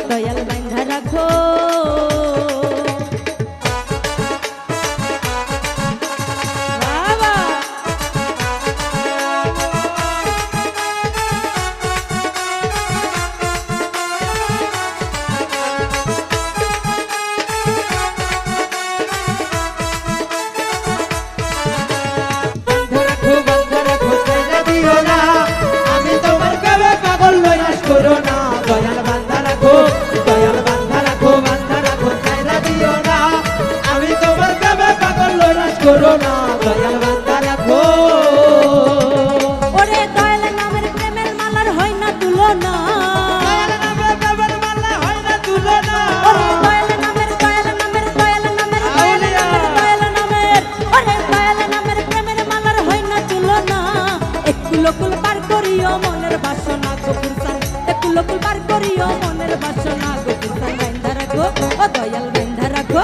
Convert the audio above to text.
দয়াল বান্ধা রাখো করোনা দয়াল বান্দা রাখো ওরে দয়াল নামের প্রেমের মালার হয় না তুলনা দয়াল নামের প্রেমের মালা হয় না তুলনা ওরে দয়াল নামের ওরে দয়াল নামের প্রেমের মালার হয় না তুলনা একটু লোকুল পার করিও মনের বাসনা গোপুরসান একটু লোকুল পার করিও মনের বাসনা গোপুরসান বান্ধা রাখো ও দয়াল বান্ধা রাখো